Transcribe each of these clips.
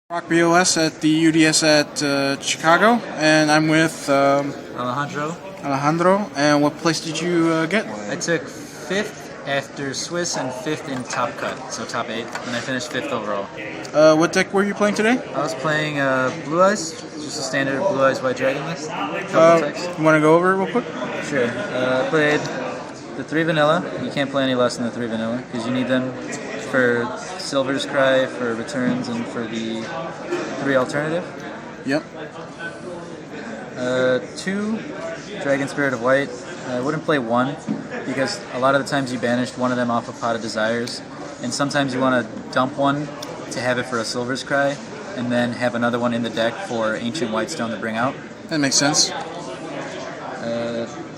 Rock BOS at the UDS at Chicago, and I'm with Alejandro. And what place did you get? I took 5th after Swiss and 5th in top cut, so top 8, and I finished 5th overall. What deck were you playing today? I was playing Blue Eyes, just a standard Blue Eyes White Dragon list. You want to go over it real quick? Sure. I played the 3 vanilla. You can't play any less than the 3 vanilla because you need them for Silver's Cry, for returns, and for the 3 alternative. Yep. 2 Dragon Spirit of White. I wouldn't play 1 because a lot of the times you banished one of them off a Pot of Desires, and sometimes you want to dump one to have it for a Silver's Cry, and then have another one in the deck for Ancient Whitestone to bring out. That makes sense.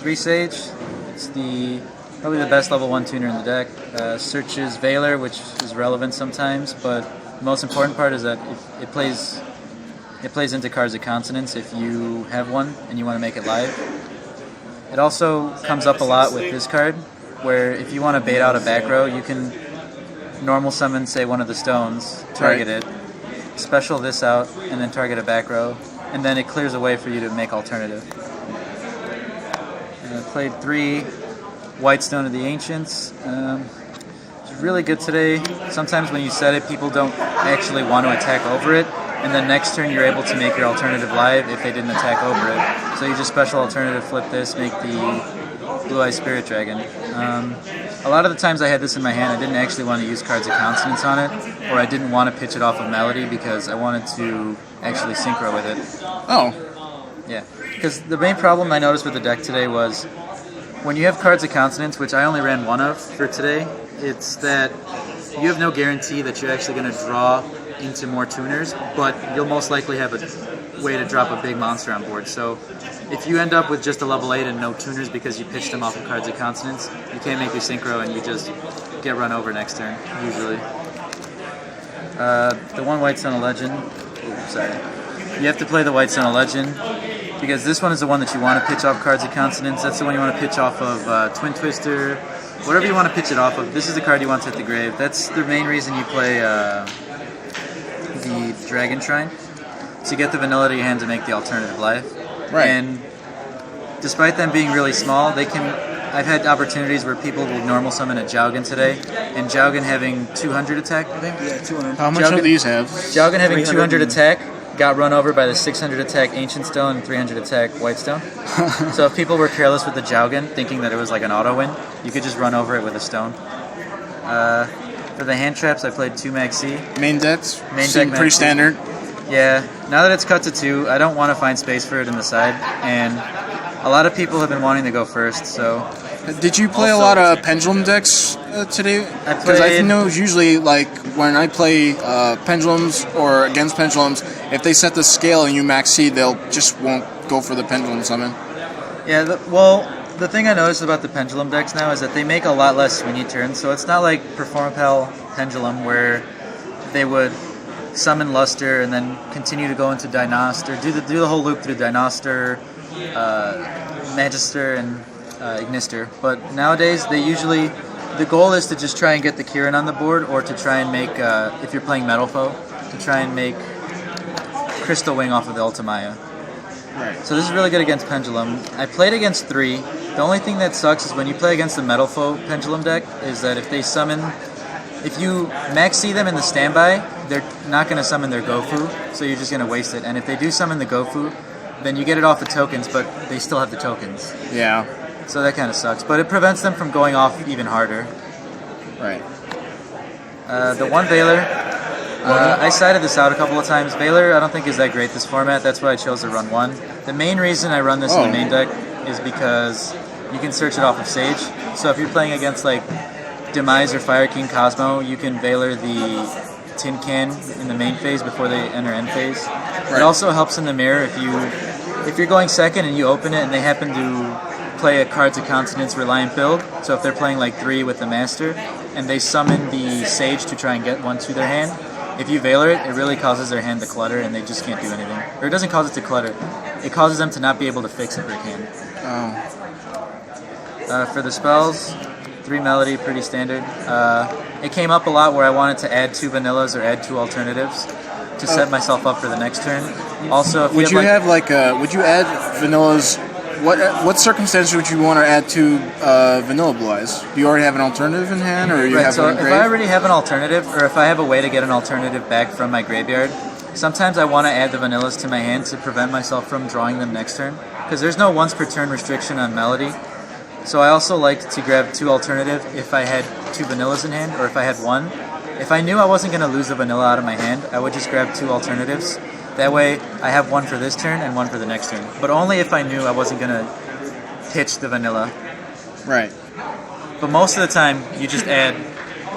3 Sage. It's probably the best level 1 tuner in the deck. Searches Veiler, which is relevant sometimes, but the most important part is that it plays into cards of consonance if you have one and you want to make it live. It also comes up a lot with this card, where if you want to bait out a back row, you can normal summon, say, one of the stones, target it, special this out, and then target a back row, and then it clears a way for you to make alternative. And I played 3 Whitestone of the Ancients. It's really good today. Sometimes when you set it, people don't actually want to attack over it, and then next turn you're able to make your alternative live if they didn't attack over it. So you just special alternative flip this, make the Blue Eye Spirit Dragon. A lot of the times I had this in my hand, I didn't actually want to use cards of consonance on it, or I didn't want to pitch it off of Melody because I wanted to actually synchro with it. Oh. Yeah, because the main problem I noticed with the deck today was when you have cards of consonance, which I only ran 1 of for today, it's that you have no guarantee that you're actually going to draw into more tuners, but you'll most likely have a way to drop a big monster on board. So if you end up with just a level 8 and no tuners because you pitched them off of cards of consonance, you can't make your synchro and you just get run over next turn, usually. The 1 Whitestone of Legend, you have to play the Whitestone of Legend, because this one is the one that you want to pitch off cards of consonance. That's the one you want to pitch off of Twin Twister, whatever you want to pitch it off of. This is the card you want to hit the grave. That's the main reason you play the Dragon Shrine, to get the vanilla to your hand to make the alternative life. Right. And despite them being really small, I've had opportunities where people will normal summon a Jowgen today, and Jowgen having 200 attack, I think? Yeah, 200. How much do these have? Jowgen having 200 attack got run over by the 600 attack Ancient Stone and 300 attack Whitestone. So if people were careless with the Jowgen, thinking that it was like an auto win, you could just run over it with a stone. For the hand traps, I played 2 Mag C. Main decks? Main deck pretty standard. Yeah, now that it's cut to 2, I don't want to find space for it in the side, and a lot of people have been wanting to go first, so... Did you play a lot of pendulum decks today? Because I know usually, like, when I play pendulums or against pendulums, if they set the scale and you max C, they'll just won't go for the pendulum summon. Yeah, the thing I noticed about the pendulum decks now is that they make a lot less swingy turns, so it's not like Performapal Pendulum where they would summon Luster and then continue to go into Dynast, or do the whole loop through Dynastor, Magister, and Ignister. But nowadays, the goal is to just try and get the Kirin on the board, or to try and make, if you're playing Metal Foe, to try and make Crystal Wing off of the Ultimaya. Right. So this is really good against Pendulum. I played against 3. The only thing that sucks is when you play against the Metal Foe Pendulum deck, is that if they summon... If you max C them in the standby, they're not going to summon their Gofu, so you're just going to waste it. And if they do summon the Gofu, then you get it off the tokens, but they still have the tokens. Yeah. So that kind of sucks. But it prevents them from going off even harder. Right. The 1 Veiler, I sided this out a couple of times. Veiler I don't think is that great this format, that's why I chose to run 1. The main reason I run this in the main deck is because you can search it off of Sage. So if you're playing against like Demise or Fire King Cosmo, you can Veiler the Tin Can in the main phase before they enter end phase. Right. It also helps in the mirror if you're going second and you open it and they happen to play a Cards of Consonance Reliant build, so if they're playing like 3 with the Master and they summon the Sage to try and get one to their hand, if you Veiler it, it really causes their hand to clutter and they just can't do anything. Or it doesn't cause it to clutter, it causes them to not be able to fix a brick hand. Oh. For the spells, 3 Melody, pretty standard. It came up a lot where I wanted to add 2 vanillas or add 2 alternatives. to set myself up for the next turn. Also, if would you have like would you add vanillas? What circumstances would you want to add to vanilla Blue Eyes? Do you already have an alternative in hand, or you have so one if I already have an alternative, or if I have a way to get an alternative back from my graveyard, sometimes I want to add the vanillas to my hand to prevent myself from drawing them next turn, because there's no once per turn restriction on Melody. So I also like to grab 2 alternative if I had 2 vanillas in hand, or if I had 1. If I knew I wasn't going to lose the vanilla out of my hand, I would just grab 2 alternatives. That way I have 1 for this turn and 1 for the next turn. But only if I knew I wasn't going to pitch the vanilla. Right. But most of the time, you just add...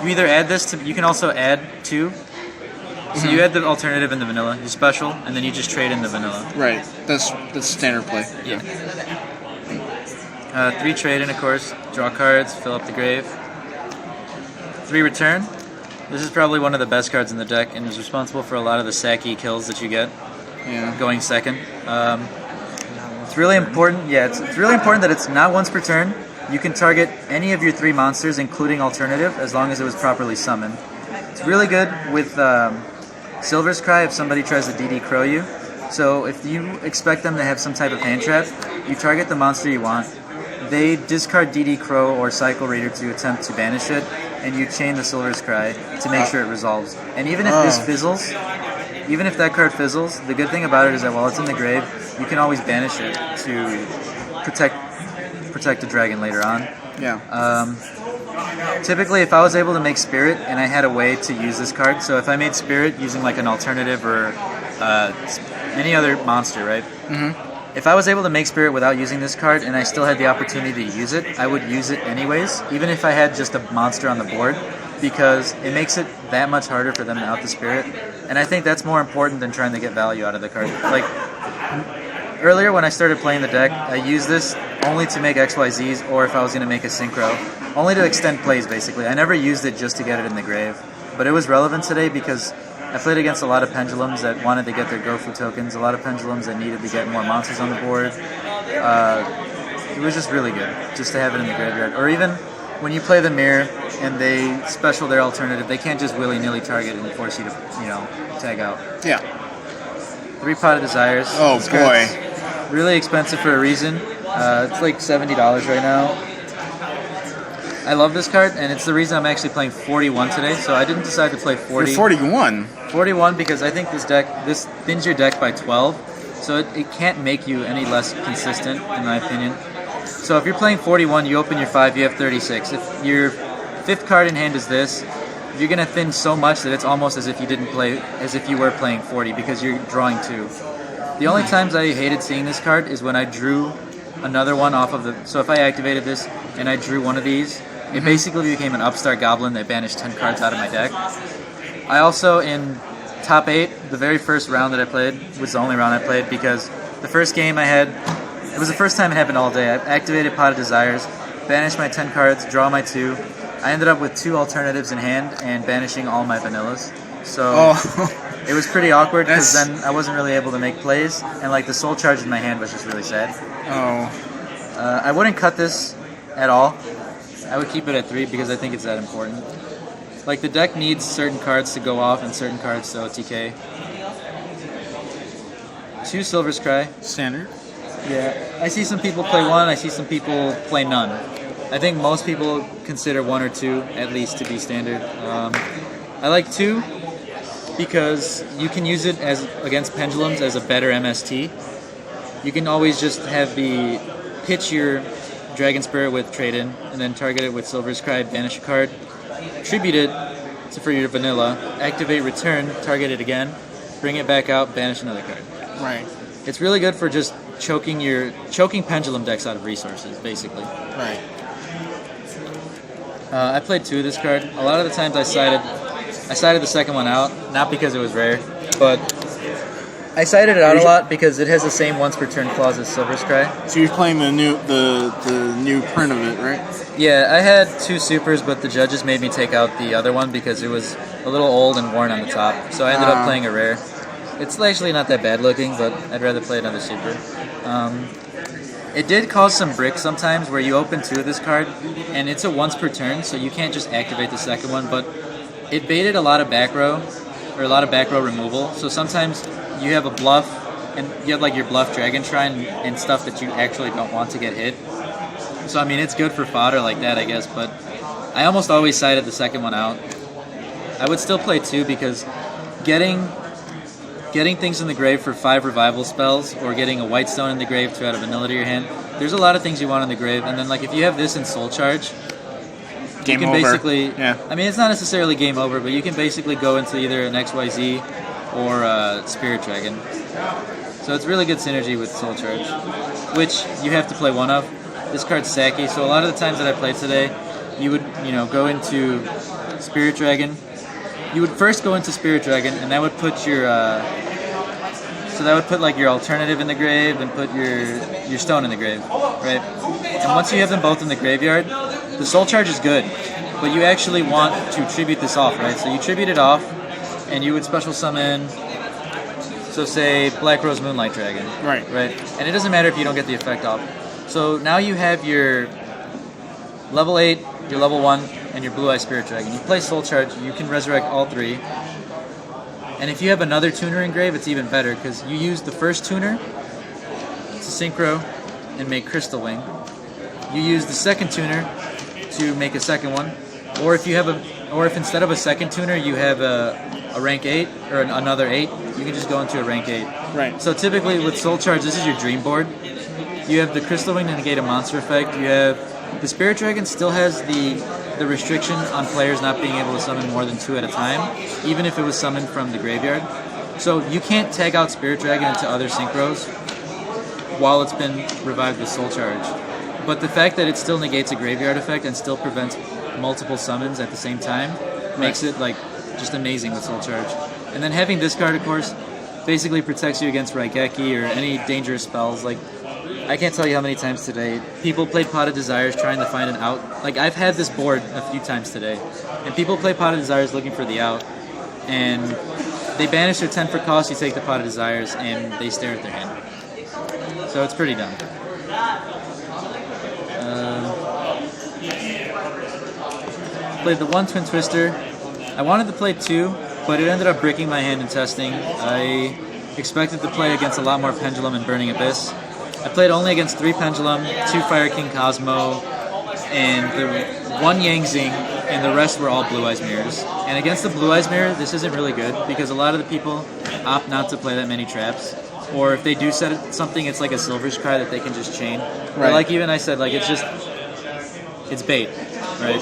You either add this to... You can also add 2. So you add the alternative in the vanilla, you special, and then you just trade in the vanilla. Right. That's standard play. Yeah. 3 trade in, of course. Draw cards, fill up the grave. 3 return. This is probably one of the best cards in the deck and is responsible for a lot of the sacky kills that you get. Yeah. Going second. It's really important. Yeah, it's really important that it's not once per turn. You can target any of your 3 monsters, including alternative, as long as it was properly summoned. It's really good with Silver's Cry if somebody tries to DD Crow you. So if you expect them to have some type of hand trap, you target the monster you want. They discard DD Crow or Cycle Raider to attempt to banish it, and you chain the Silver's Cry to make sure it resolves. And even if this fizzles, even if that card fizzles, the good thing about it is that while it's in the grave, you can always banish it to protect the dragon later on. Yeah. Typically, if I was able to make Spirit and I had a way to use this card, so if I made Spirit using like an alternative or any other monster, right? Mm-hmm. If I was able to make Spirit without using this card and I still had the opportunity to use it, I would use it anyways, even if I had just a monster on the board, because it makes it that much harder for them to out the Spirit. And I think that's more important than trying to get value out of the card. Like, earlier when I started playing the deck, I used this only to make XYZs, or if I was going to make a Synchro, only to extend plays, basically. I never used it just to get it in the grave. But it was relevant today because I played against a lot of Pendulums that wanted to get their Gofu tokens, a lot of Pendulums that needed to get more monsters on the board. It was just really good, just to have it in the graveyard. Or even when you play the Mirror and they special their alternative, they can't just willy-nilly target and force you to, tag out. Yeah. 3 Pot of Desires. Oh, boy. Really expensive for a reason. It's like $70 right now. I love this card, and it's the reason I'm actually playing 41 today, so I didn't decide to play 40. You're 41? 41 because I think this thins your deck by 12, so it can't make you any less consistent, in my opinion. So if you're playing 41, you open your 5, you have 36. If your 5th card in hand is this, you're going to thin so much that it's almost as if you were playing 40 because you're drawing 2. The only times I hated seeing this card is when I drew another one off of the... So if I activated this and I drew one of these, it basically became an upstart goblin that banished 10 cards out of my deck. I also, in top 8, the very first round that I played was the only round I played because the first game I had... It was the first time it happened all day. I activated Pot of Desires, banished my 10 cards, draw my 2. I ended up with 2 alternatives in hand and banishing all my vanillas. So it was pretty awkward because then I wasn't really able to make plays, and like the soul charge in my hand was just really sad. I wouldn't cut this at all. I would keep it at 3 because I think it's that important. Like the deck needs certain cards to go off and certain cards to OTK. 2 Silver's Cry. Standard. Yeah, I see some people play 1, I see some people play none. I think most people consider 1 or 2 at least to be standard. I like 2 because you can use it against Pendulums as a better MST. You can always just have the pitch your Dragon Spirit with trade-in, and then target it with Silver's Cry, banish a card, tribute it for your vanilla, activate return, target it again, bring it back out, banish another card. Right. It's really good for just choking Pendulum decks out of resources, basically. Right. I played 2 of this card. A lot of the times I sided the second one out, not because it was rare, but I sided it out a lot because it has the same once per turn clause as Silver's Cry. So you're playing the new print of it, right? Yeah, I had 2 supers, but the judges made me take out the other one because it was a little old and worn on the top. So I ended up playing a rare. It's actually not that bad looking, but I'd rather play another super. It did cause some bricks sometimes where you open 2 of this card, and it's a once per turn, so you can't just activate the second one, but it baited a lot of back row or a lot of back row removal. So sometimes you have a bluff, and you have like your bluff Dragon Shrine and stuff that you actually don't want to get hit. So I mean, it's good for fodder like that, I guess. But I almost always sided the second one out. I would still play 2 because getting things in the grave for 5 revival spells, or getting a white stone in the grave to add a vanilla to your hand. There's a lot of things you want in the grave, and then like if you have this in Soul Charge, Game you can over. basically. Yeah. I mean, it's not necessarily game over, but you can basically go into either an XYZ or a Spirit Dragon. So it's really good synergy with Soul Charge, which you have to play one of. This card's Saki, so a lot of the times that I played today, you would go into Spirit Dragon. You would first go into Spirit Dragon, and that would put your like your alternative in the grave and put your stone in the grave, right? And once you have them both in the graveyard, the Soul Charge is good, but you actually want to tribute this off, right? So you tribute it off, and you would special summon, so say Black Rose Moonlight Dragon, Right. And it doesn't matter if you don't get the effect off. So now you have your level 8, your level 1, and your Blue Eye Spirit Dragon. You play Soul Charge, you can resurrect all 3. And if you have another tuner in grave, it's even better, because you use the first tuner to synchro and make Crystal Wing. You use the second tuner to make a second one. Or if instead of a second tuner you have a rank 8 or another 8, you can just go into a rank 8. Right. So typically with Soul Charge, this is your dream board. You have the Crystal Wing to negate a monster effect. You have the Spirit Dragon still has the restriction on players not being able to summon more than 2 at a time, even if it was summoned from the graveyard. So you can't tag out Spirit Dragon into other synchros while it's been revived with Soul Charge. But the fact that it still negates a graveyard effect and still prevents multiple summons at the same time makes it like just amazing with Soul Charge. And then having this card, of course, basically protects you against Raigeki or any dangerous spells. Like, I can't tell you how many times today people played Pot of Desires trying to find an out. Like, I've had this board a few times today, and people play Pot of Desires looking for the out, and they banish their 10 for cost, you take the Pot of Desires, and they stare at their hand. So it's pretty dumb. Played the 1 Twin Twister. I wanted to play 2, but it ended up breaking my hand in testing. I expected to play against a lot more Pendulum and Burning Abyss. I played only against 3 Pendulum, 2 Fire King Cosmo, and the 1 Yang Zing, and the rest were all Blue Eyes Mirrors. And against the Blue Eyes Mirror, this isn't really good, because a lot of the people opt not to play that many traps. Or if they do set something, it's like a Silver's card that they can just chain. Right. Or like even I said, like it's bait, right?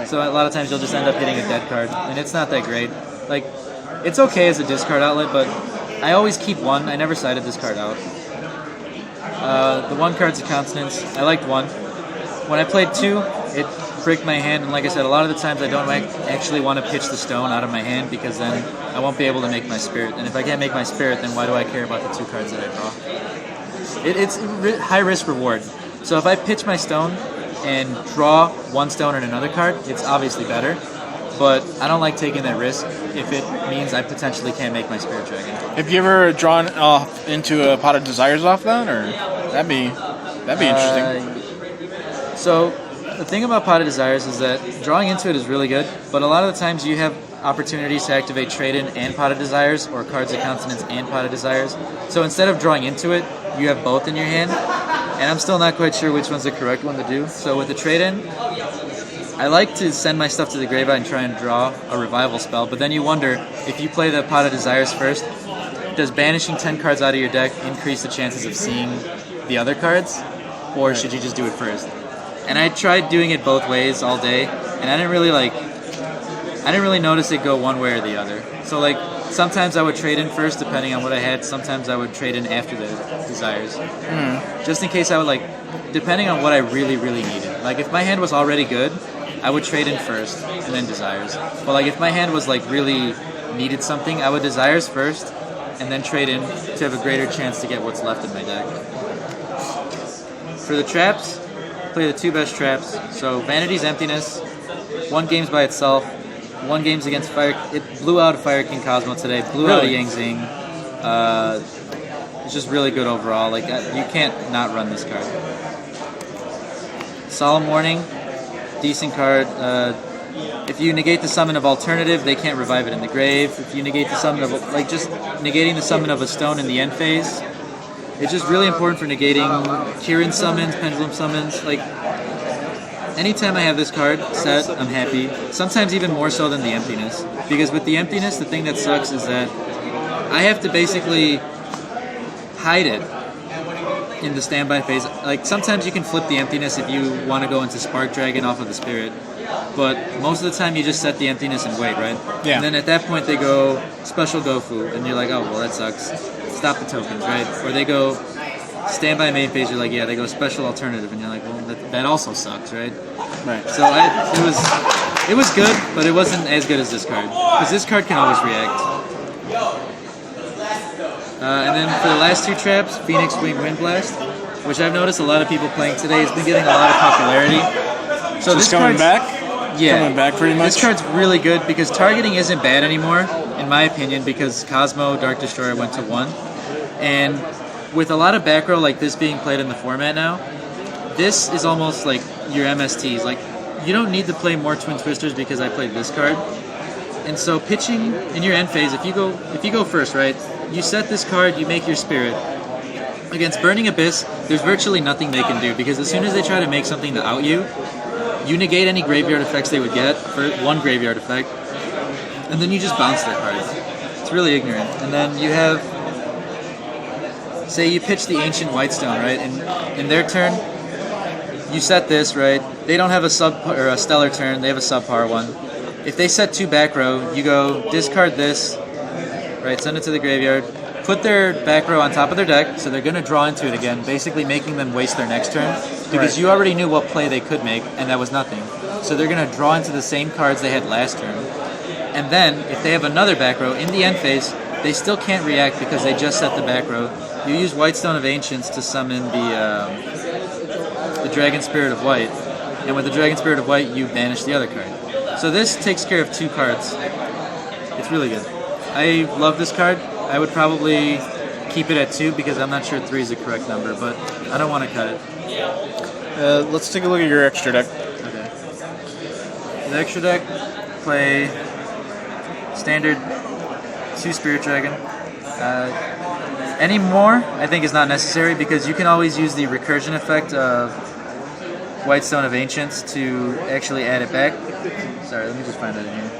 So a lot of times you'll just end up hitting a dead card, and it's not that great. Like, it's okay as a discard outlet, but I always keep 1. I never sided this card out. The 1 card's a Countenance. I liked 1. When I played 2, it bricked my hand, and like I said, a lot of the times I don't actually want to pitch the stone out of my hand, because then I won't be able to make my Spirit. And if I can't make my Spirit, then why do I care about the 2 cards that I draw? It's high risk reward. So if I pitch my stone and draw 1 stone and another card, it's obviously better. But I don't like taking that risk if it means I potentially can't make my Spirit Dragon. Have you ever drawn into a Pot of Desires off that, or that'd be interesting? So the thing about Pot of Desires is that drawing into it is really good, but a lot of the times you have opportunities to activate Trade-In and Pot of Desires, or Cards of Countenance and Pot of Desires. So instead of drawing into it, you have both in your hand, and I'm still not quite sure which one's the correct one to do. So with the Trade-In, I like to send my stuff to the graveyard and try and draw a revival spell, but then you wonder, if you play the Pot of Desires first, does banishing 10 cards out of your deck increase the chances of seeing the other cards, or should you just do it first? And I tried doing it both ways all day, and I didn't really notice it go one way or the other. So like, sometimes I would trade in first depending on what I had, sometimes I would trade in after the Desires. Just in case I would, like, depending on what I really, really needed. Like, if my hand was already good, I would trade in first and then Desires. But like, if my hand was like really needed something, I would Desires first and then trade in to have a greater chance to get what's left in my deck. For the traps, play the 2 best traps. So Vanity's Emptiness, 1 game's by itself, 1 game's against Fire. It blew out a Fire King Cosmo today, blew out a Yang Zing. It's just really good overall. Like, you can't not run this card. Solemn Warning, decent card. If you negate the summon of alternative, they can't revive it in the grave. If you negate the summon of, like, just negating the summon of a stone in the end phase, it's just really important for negating Kieran summons, pendulum summons. Like, anytime I have this card set, I'm happy. Sometimes even more so than the emptiness. Because with the emptiness, the thing that sucks is that I have to basically hide it in the standby phase. Like, sometimes you can flip the emptiness if you want to go into Spark Dragon off of the Spirit. But most of the time you just set the emptiness and wait, right? Yeah. And then at that point they go Special Gofu, and you're like, oh, well, that sucks. Stop the tokens, right? Or they go standby main phase, you're like, yeah, they go Special Alternative, and you're like, well, that also sucks, right? Right. So it was good, but it wasn't as good as this card. Because this card can always react. And then for the last two traps, Phoenix Wing Wind Blast, which I've noticed a lot of people playing today, has been getting a lot of popularity. So just this coming back? Yeah. Coming back pretty much? This card's really good because targeting isn't bad anymore, in my opinion, because Cosmo Dark Destroyer went to 1. And with a lot of back row like this being played in the format now, this is almost like your MSTs. Like, you don't need to play more Twin Twisters because I played this card. And so pitching in your end phase, if you go first, right, you set this card, you make your Spirit. Against Burning Abyss, there's virtually nothing they can do because as soon as they try to make something to out you, you negate any graveyard effects they would get for one graveyard effect, and then you just bounce their cards. It's really ignorant. And then you have, say you pitch the Ancient Whitestone, right? And in their turn, you set this, right? They don't have a stellar turn, they have a subpar one. If they set 2 back row, you go discard this, right? Send it to the graveyard. Put their back row on top of their deck, so they're going to draw into it again, basically making them waste their next turn, because you already knew what play they could make, and that was nothing. So they're going to draw into the same cards they had last turn. And then, if they have another back row in the end phase, they still can't react because they just set the back row. You use Whitestone of Ancients to summon the Dragon Spirit of White, and with the Dragon Spirit of White, you banish the other card. So this takes care of 2 cards. It's really good. I love this card. I would probably keep it at 2 because I'm not sure 3 is the correct number, but I don't want to cut it. Let's take a look at your extra deck. Okay. The extra deck, play standard 2 Spirit Dragon. Any more, I think, is not necessary because you can always use the recursion effect of Whitestone of Ancients to actually add it back. Sorry, let me just find that in here.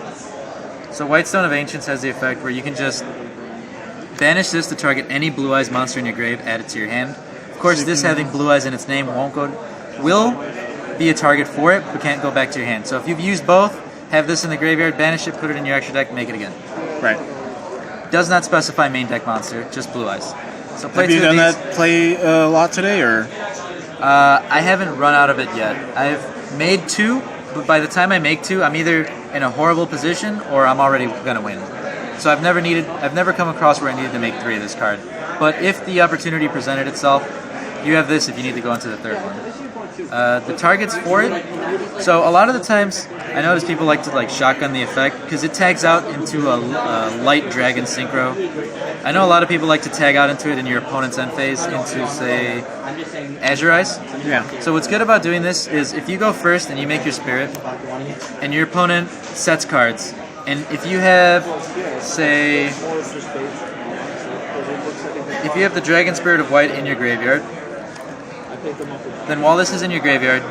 So Whitestone of Ancients has the effect where you can just banish this to target any Blue Eyes monster in your grave, add it to your hand. Of course, this having Blue Eyes in its name will be a target for it, but can't go back to your hand. So if you've used both, have this in the graveyard, banish it, put it in your extra deck, make it again. Right. Does not specify main deck monster, just Blue Eyes. So play Have you 2 of done these. that play a lot today, or? I haven't run out of it yet. I've made 2, but by the time I make 2, I'm either in a horrible position or I'm already gonna win. So I've never come across where I needed to make 3 of this card. But if the opportunity presented itself, you have this if you need to go into the third one. The targets for it. So a lot of the times, I notice people like to shotgun the effect because it tags out into a light dragon synchro. I know a lot of people like to tag out into it in your opponent's end phase into, say, Azure Eyes. Yeah. So what's good about doing this is if you go first and you make your Spirit, and your opponent sets cards, and if you have, say, if you have the Dragon Spirit of White in your graveyard, then while this is in your graveyard,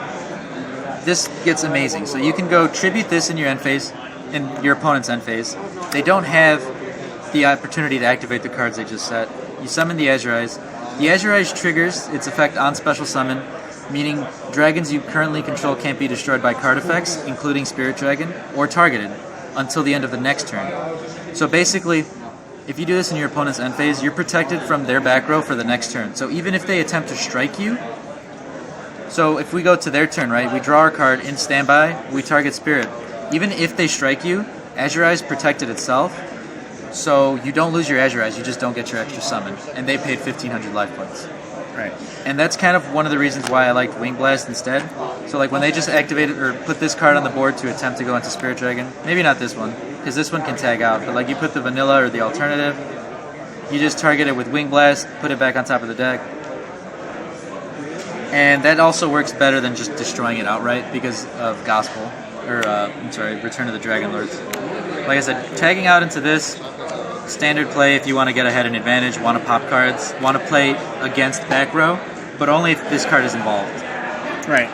this gets amazing. So you can go tribute this in your end phase, in your opponent's end phase. They don't have the opportunity to activate the cards they just set. You summon the Azure Eyes. The Azure Eyes triggers its effect on special summon, meaning dragons you currently control can't be destroyed by card effects, including Spirit Dragon, or targeted, until the end of the next turn. So basically, if you do this in your opponent's end phase, you're protected from their back row for the next turn. So even if they attempt to strike you, so if we go to their turn, right, we draw our card in standby, we target Spirit. Even if they strike you, Azure Eyes protected itself, so you don't lose your Azure Eyes, you just don't get your extra summon. And they paid 1,500 life points. Right. And that's kind of one of the reasons why I liked Wing Blast instead. So like when they just activated or put this card on the board to attempt to go into Spirit Dragon, maybe not this one, because this one can tag out, but like you put the vanilla or the alternative, you just target it with Wing Blast, put it back on top of the deck. And that also works better than just destroying it outright because of Gospel. Return of the Dragon Lords. Like I said, tagging out into this, standard play if you want to get ahead and advantage, want to pop cards, want to play against back row, but only if this card is involved. Right.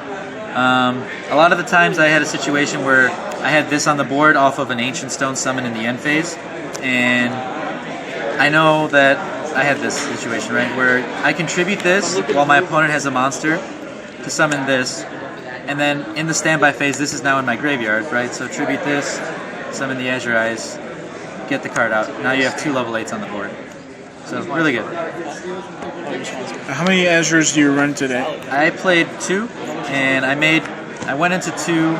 A lot of the times I had a situation where I had this on the board off of an Ancient Stone summon in the end phase, and I know that I had this situation, right, where I contribute this while my opponent has a monster to summon this, and then in the standby phase, this is now in my graveyard, right? So tribute this, summon the Azure Eyes, get the card out. Now you have 2 level 8s on the board. So really good. How many Azures do you run today? I played 2, and I went into 2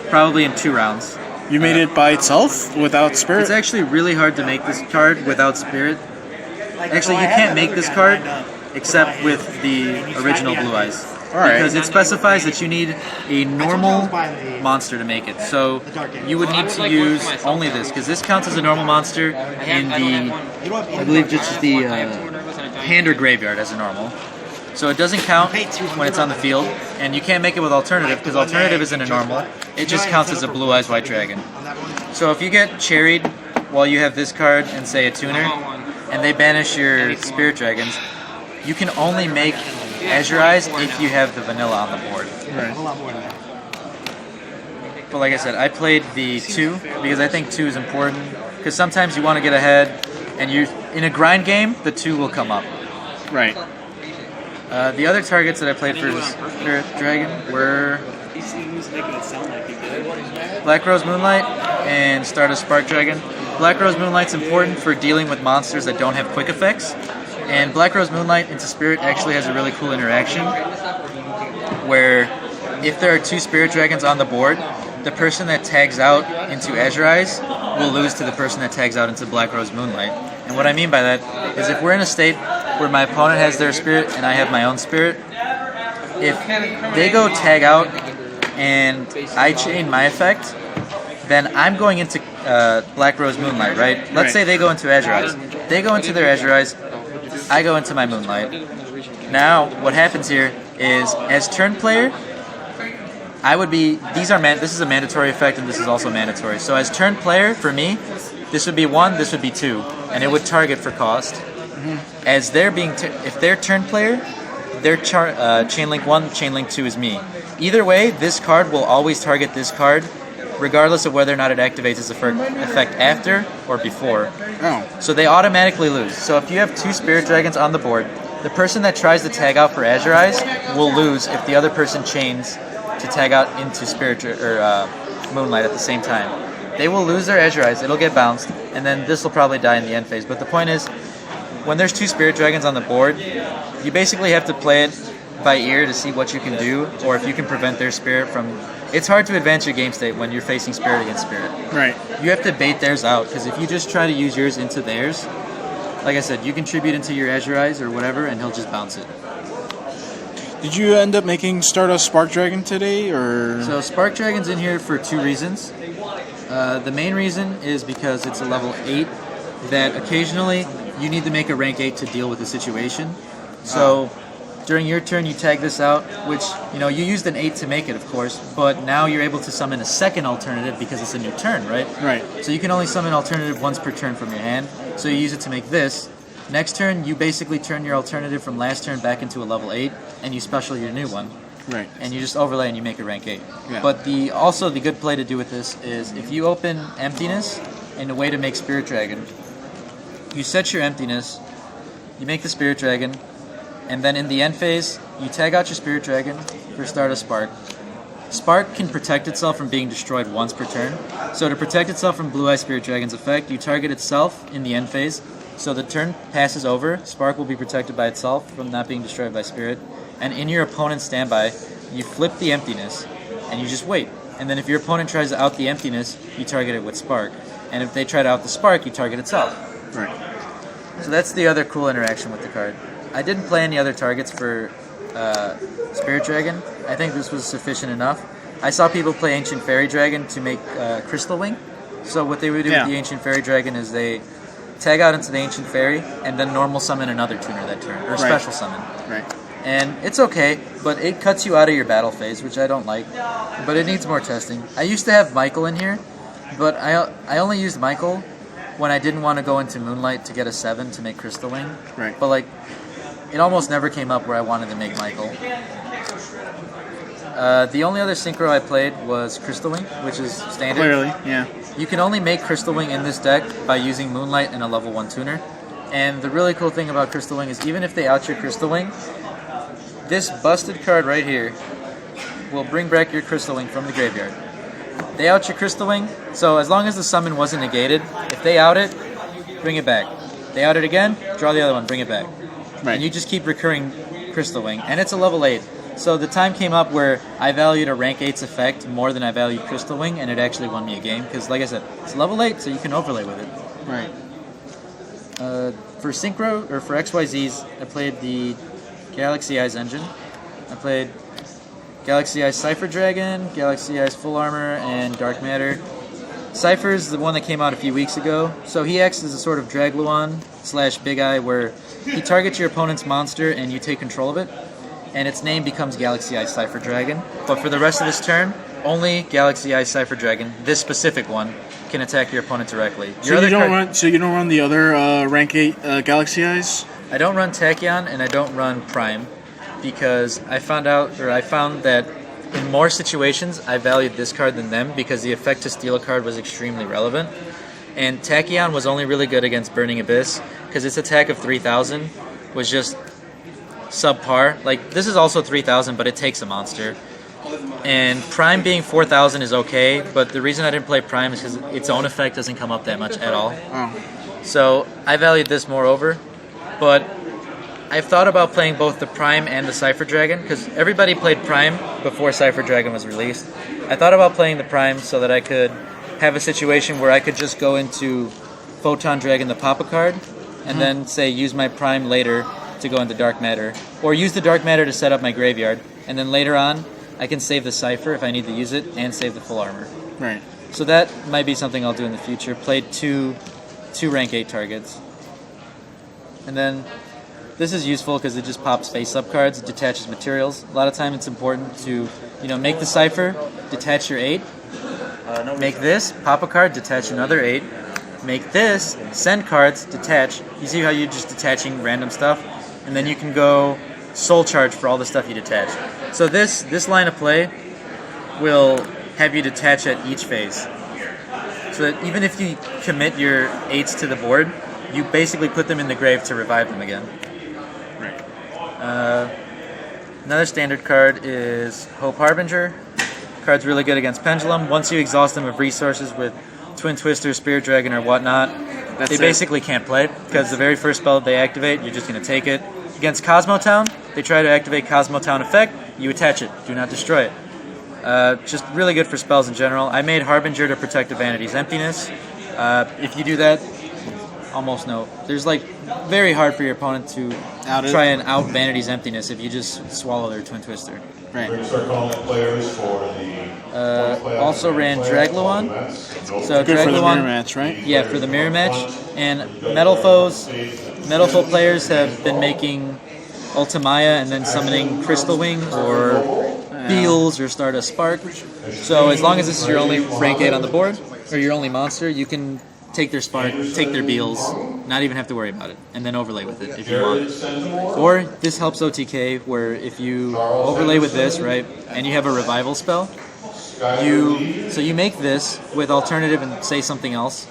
probably in 2 rounds. You made it by itself without Spirit? It's actually really hard to make this card without Spirit. Actually, you can't make this card except with the original Blue Eyes. Because it specifies that you need a normal monster to make it. So you would need to use only this, because this counts as a normal monster in the, I believe, just the hand or graveyard as a normal. So it doesn't count when it's on the field, and you can't make it with alternative, because alternative isn't a normal. It just counts as a Blue Eyes White Dragon. So if you get cherried while you have this card and say a tuner, and they banish your Spirit Dragons, you can only make Azure Eyes if you have the vanilla on the board. Right. But like I said, I played the 2 because I think 2 is important, because sometimes you want to get ahead, and you in a grind game, the 2 will come up. Right. The other targets that I played for Spirit Dragon were Black Rose Moonlight and Stardust Spark Dragon. Black Rose Moonlight's important for dealing with monsters that don't have quick effects. And Black Rose Moonlight into Spirit actually has a really cool interaction where if there are 2 Spirit Dragons on the board, the person that tags out into Azure Eyes will lose to the person that tags out into Black Rose Moonlight. And what I mean by that is if we're in a state where my opponent has their Spirit and I have my own Spirit, if they go tag out and I chain my effect, then I'm going into Black Rose Moonlight, right? Let's say they go into Azure Eyes. They go into their Azure Eyes, I go into my Moonlight. Now, what happens here is, as turn player, I would be. This is a mandatory effect, and this is also mandatory. So, as turn player, for me, this would be 1, this would be 2, and it would target for cost. Mm-hmm. As they're being, if they're turn player, their chain link 1, chain link 2 is me. Either way, this card will always target this card, regardless of whether or not it activates its effect after or before. Oh. So they automatically lose. So if you have 2 Spirit Dragons on the board, the person that tries to tag out for Azure Eyes will lose if the other person chains to tag out into Moonlight at the same time. They will lose their Azure Eyes, it'll get bounced, and then this will probably die in the end phase. But the point is, when there's 2 Spirit Dragons on the board, you basically have to play it by ear to see what you can do, or if you can prevent their Spirit from... It's hard to advance your game state when you're facing Spirit against Spirit. Right. You have to bait theirs out, because if you just try to use yours into theirs, like I said, you contribute into your Azure Eyes or whatever, and he'll just bounce it. Did you end up making Stardust Spark Dragon today, or...? So Spark Dragon's in here for 2 reasons. The main reason is because it's a level 8 that occasionally you need to make a rank 8 to deal with the situation. So during your turn you tag this out, which, you used an 8 to make it, of course, but now you're able to summon a second alternative because it's a new turn, right? Right. So you can only summon alternative once per turn from your hand, so you use it to make this. Next turn, you basically turn your alternative from last turn back into a level 8, and you special your new one. Right. And you just overlay and you make a rank 8. Yeah. But the good play to do with this is if you open Emptiness in a way to make Spirit Dragon, you set your Emptiness, you make the Spirit Dragon, and then in the end phase, you tag out your Spirit Dragon for Stardust Spark. Spark can protect itself from being destroyed once per turn. So to protect itself from Blue Eye Spirit Dragon's effect, you target itself in the end phase. So the turn passes over, Spark will be protected by itself from not being destroyed by Spirit. And in your opponent's standby, you flip the Emptiness, and you just wait. And then if your opponent tries to out the Emptiness, you target it with Spark. And if they try to out the Spark, you target itself. Right. So that's the other cool interaction with the card. I didn't play any other targets for Spirit Dragon. I think this was sufficient enough. I saw people play Ancient Fairy Dragon to make Crystal Wing. So what they would do with the Ancient Fairy Dragon is they tag out into the Ancient Fairy and then normal summon another tuner that turn, or special summon. Right. And it's okay, but it cuts you out of your battle phase, which I don't like. But it needs more testing. I used to have Michael in here, but I only used Michael when I didn't want to go into Moonlight to get a 7 to make Crystal Wing. Right. But like, it almost never came up where I wanted to make Michael. The only other synchro I played was Crystal Wing, which is standard. Clearly, yeah. You can only make Crystal Wing in this deck by using Moonlight and a level 1 tuner. And the really cool thing about Crystal Wing is even if they out your Crystal Wing, this busted card right here will bring back your Crystal Wing from the graveyard. They out your Crystal Wing, so as long as the summon wasn't negated, if they out it, bring it back. They out it again, draw the other one, bring it back. Right. And you just keep recurring Crystal Wing. And it's a level 8. So the time came up where I valued a rank 8's effect more than I valued Crystal Wing, and it actually won me a game. Because like I said, it's level 8, so you can overlay with it. Right. For Synchro, or for XYZs, I played the Galaxy Eyes engine. I played Galaxy Eyes Cypher Dragon, Galaxy Eyes Full Armor, and Dark Matter. Cypher is the one that came out a few weeks ago. So he acts as a sort of Dragluon / Big Eye, where he targets your opponent's monster and you take control of it. And its name becomes Galaxy Eyes Cypher Dragon. But for the rest of this turn, only Galaxy Eyes Cypher Dragon, this specific one, can attack your opponent directly. So you don't run the other rank 8 Galaxy Eyes? I don't run Tachyon and I don't run Prime because I found that in more situations I valued this card than them because the effect to steal a card was extremely relevant. And Tachyon was only really good against Burning Abyss because its attack of 3,000 was just subpar. Like, this is also 3,000, but it takes a monster. And Prime being 4,000 is okay, but the reason I didn't play Prime is because its own effect doesn't come up that much at all. Oh. So I valued this more over, but I've thought about playing both the Prime and the Cypher Dragon, because everybody played Prime before Cypher Dragon was released. I thought about playing the Prime so that I could have a situation where I could just go into Photon Dragon the Papa card, and then, say, use my Prime later to go into Dark Matter, or use the Dark Matter to set up my graveyard, and then later on, I can save the Cypher if I need to use it, and save the Full Armor. Right. So that might be something I'll do in the future. Played two rank 8 targets. And then, this is useful because it just pops face-up cards, it detaches materials. A lot of time it's important to, make the Cypher, detach your 8, make this, pop a card, detach another 8, make this, send cards, detach. You see how you're just detaching random stuff? And then you can go Soul Charge for all the stuff you detach. So this line of play will have you detach at each phase. So that even if you commit your 8s to the board, you basically put them in the grave to revive them again. Right. Another standard card is Hope Harbinger. Card's really good against Pendulum. Once you exhaust them of resources with Twin Twister, Spirit Dragon, or whatnot, they basically can't play because the very first spell they activate, you're just going to take it. Against Cosmotown, they try to activate Cosmotown effect, you attach it, do not destroy it. Just really good for spells in general. I made Harbinger to protect the Vanity's Emptiness. If you do that, almost no. There's very hard for your opponent to try and out Vanity's Emptiness if you just swallow their Twin Twister. Right. Also ran Dragluon. So good Dragluon, for the mirror match, right? Yeah, for the mirror match. And Metal Foe players have been making Ultimaya and then summoning Crystal Wing or Beals or Stardust Spark. So as long as this is your only rank 8 on the board, or your only monster, you can take their Spark, take their Beals, not even have to worry about it, and then overlay with it if you want. Or this helps OTK, where if you overlay with this, right, and you have a revival spell, you make this with alternative and say something else.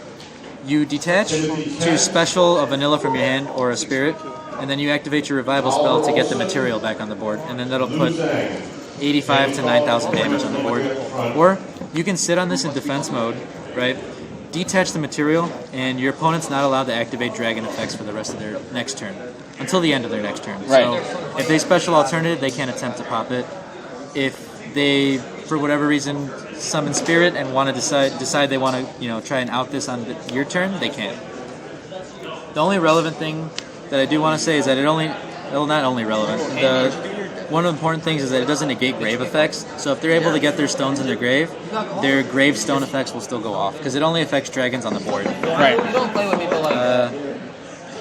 You detach to special a vanilla from your hand or a spirit, and then you activate your revival spell to get the material back on the board, and then that'll put 85 to 9,000 damage on the board. Or you can sit on this in defense mode, right? Detach the material, and your opponent's not allowed to activate dragon effects for the rest of their next turn, until the end of their next turn. Right. So if they special alternative, they can't attempt to pop it. If they, for whatever reason, summon spirit and want to decide they want to try and out this on your turn, they can. The only relevant thing that I do want to say is that not only relevant, one of the important things is that it doesn't negate grave effects. So if they're able to get their stones in their grave stone effects will still go off because it only affects dragons on the board. Right.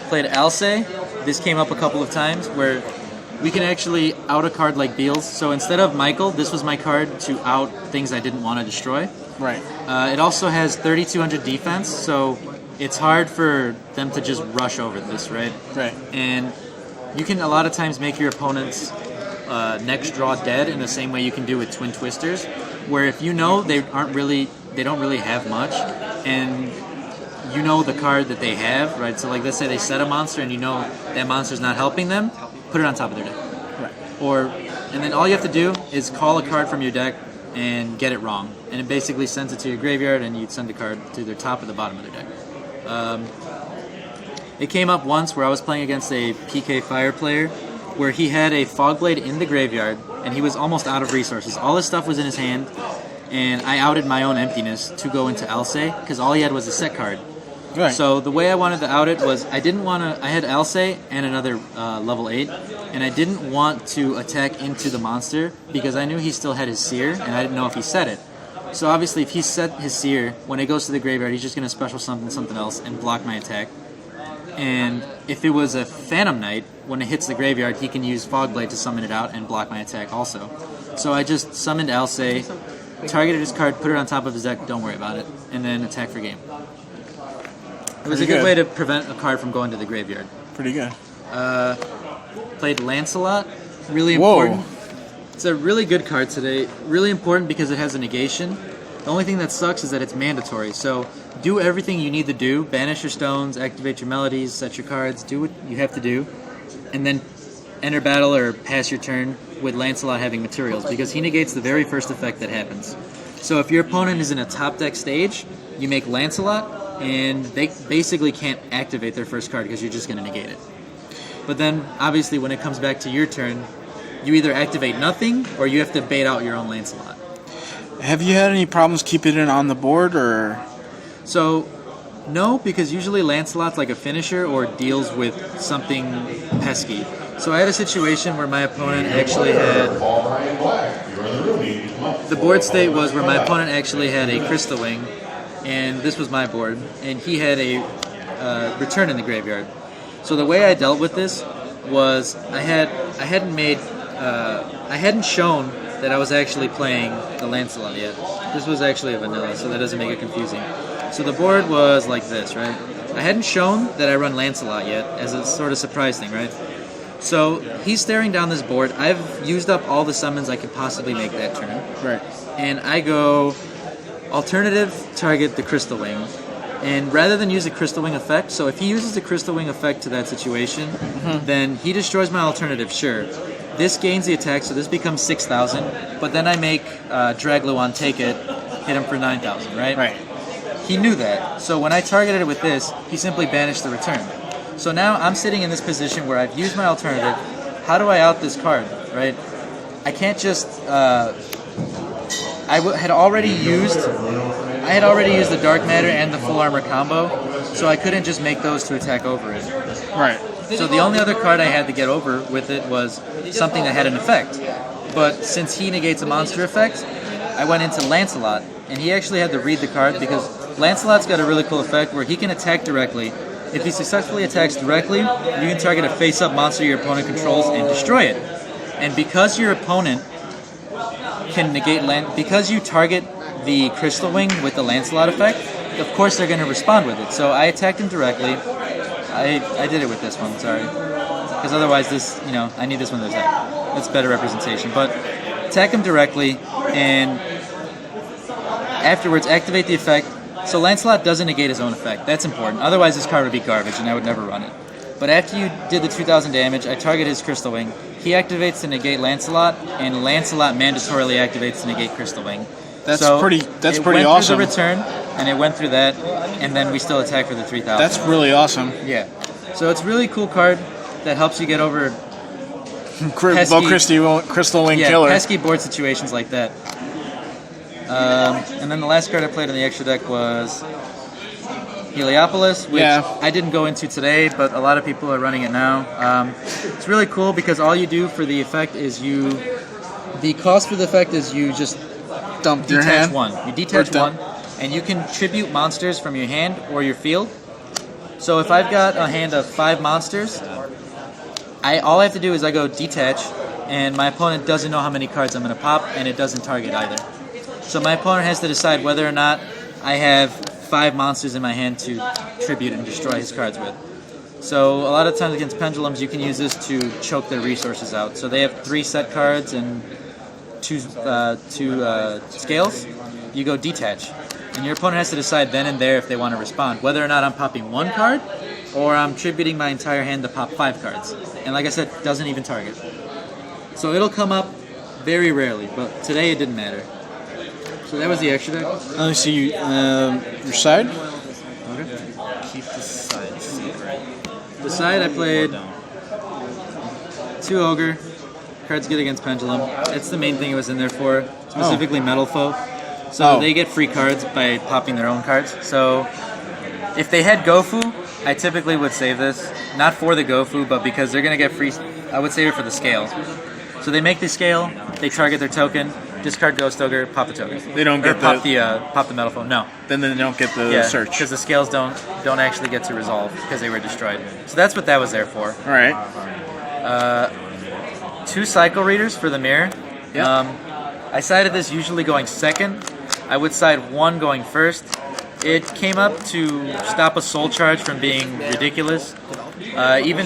Played Alce. This came up a couple of times where we can actually out a card like Beals. So instead of Michael, this was my card to out things I didn't want to destroy. Right. It also has 3,200 defense, so it's hard for them to just rush over this, right? Right. And you can a lot of times make your opponent's next draw dead in the same way you can do with Twin Twisters, where if you know they don't really have much, and you know the card that they have, right? So like let's say they set a monster and you know that monster's not helping them, put it on top of their deck. Right. And then all you have to do is call a card from your deck and get it wrong, and it basically sends it to your graveyard, and you'd send the card to the top or the bottom of their deck. It came up once where I was playing against a PK Fire player, where he had a Fogblade in the graveyard, and he was almost out of resources. All his stuff was in his hand, and I outed my own emptiness to go into Alcé, because all he had was a set card. Right. So the way I wanted to out it was I had Alcé and another level 8, and I didn't want to attack into the monster because I knew he still had his Seer, and I didn't know if he set it. So obviously if he set his Seer, when it goes to the graveyard, he's just going to special something else and block my attack. And if it was a Phantom Knight, when it hits the graveyard, he can use Fogblade to summon it out and block my attack also. So I just summoned Alcé, targeted his card, put it on top of his deck, don't worry about it, and then attack for game. It was a good way to prevent a card from going to the graveyard. Pretty good. Played Lancelot. Really important. It's a really good card today. Really important because it has a negation. The only thing that sucks is that it's mandatory. So do everything you need to do. Banish your stones, activate your melodies, set your cards, do what you have to do. And then enter battle or pass your turn with Lancelot having materials, because he negates the very first effect that happens. So if your opponent is in a top deck stage, you make Lancelot, and they basically can't activate their first card because you're just going to negate it. But then, obviously, when it comes back to your turn, you either activate nothing, or you have to bait out your own Lancelot. Have you had any problems keeping it on the board, or...? So, no, because usually Lancelot's like a finisher or deals with something pesky. So I had a situation where my opponent actually had... The board state was where my opponent actually had a Crystal Wing, and this was my board, and he had a return in the graveyard. So the way I dealt with this was I hadn't shown that I was actually playing the Lancelot yet. This was actually a vanilla, so that doesn't make it confusing. So the board was like this, right? I hadn't shown that I run Lancelot yet, as a sort of surprise thing, right? So he's staring down this board. I've used up all the summons I could possibly make that turn. Right. And I go... Alternative, target the Crystal Wing. And rather than use a Crystal Wing effect, so if he uses the Crystal Wing effect to that situation, then he destroys my alternative, sure. This gains the attack, so this becomes 6,000, but then I make Dragluon take it, hit him for 9,000, right? Right. He knew that, so when I targeted it with this, he simply banished the return. So now I'm sitting in this position where I've used my alternative. How do I out this card, right? I can't just... I had already used the Dark Matter and the Full Armor combo, so I couldn't just make those to attack over it. Right. So the only other card I had to get over with it was something that had an effect. But since he negates a monster effect, I went into Lancelot, and he actually had to read the card because Lancelot's got a really cool effect where he can attack directly. If he successfully attacks directly, you can target a face-up monster your opponent controls and destroy it. And because your opponent can negate because you target the Crystal Wing with the Lancelot effect, of course they're going to respond with it. So I attacked him directly. I did it with this one, sorry. Because otherwise this, I need this one to attack. That's better representation. But attack him directly, and afterwards activate the effect. So Lancelot doesn't negate his own effect. That's important. Otherwise this card would be garbage and I would never run it. But after you did the 2,000 damage, I target his Crystal Wing. He activates to negate Lancelot, and Lancelot mandatorily activates to negate Crystal Wing. That's so pretty awesome. It went through the return, and it went through that, and then we still attack for the 3,000. That's really awesome. Yeah. So it's a really cool card that helps you get over Crystal Wing killer. pesky board situations like that. And then the last card I played on the extra deck was Heliopolis, which I didn't go into today, but a lot of people are running it now. It's really cool because all you do for the effect is the cost for the effect is you just dump your hand. You detach one, and you can tribute monsters from your hand or your field. So if I've got a hand of 5 monsters, all I have to do is I go detach, and my opponent doesn't know how many cards I'm going to pop, and it doesn't target either. So my opponent has to decide whether or not I have 5 monsters in my hand to tribute and destroy his cards with. So a lot of times against pendulums, you can use this to choke their resources out. So they have 3 set cards and 2 scales. You go detach, and your opponent has to decide then and there if they want to respond, whether or not I'm popping 1 card or I'm tributing my entire hand to pop 5 cards. And like I said, doesn't even target. So it'll come up very rarely, but today it didn't matter. So that was the extra deck. Let me see your side. Okay. Keep the side secret. The side I played 2 Ogre. Cards good against Pendulum. That's the main thing it was in there for. Specifically Metal Foe. So they get free cards by popping their own cards. So if they had Gofu, I typically would save this. Not for the Gofu, but because they're going to get free. I would save it for the scale. So they make the scale, they target their token, discard Ghost Ogre, pop the token. They don't get pop the Metal Foe. No. Then they don't get the search. Because the scales don't actually get to resolve because they were destroyed. So that's what that was there for. All right. 2 Cycle Readers for the mirror. Yeah. I sided this usually going second. I would side 1 going first. It came up to stop a soul charge from being ridiculous. Even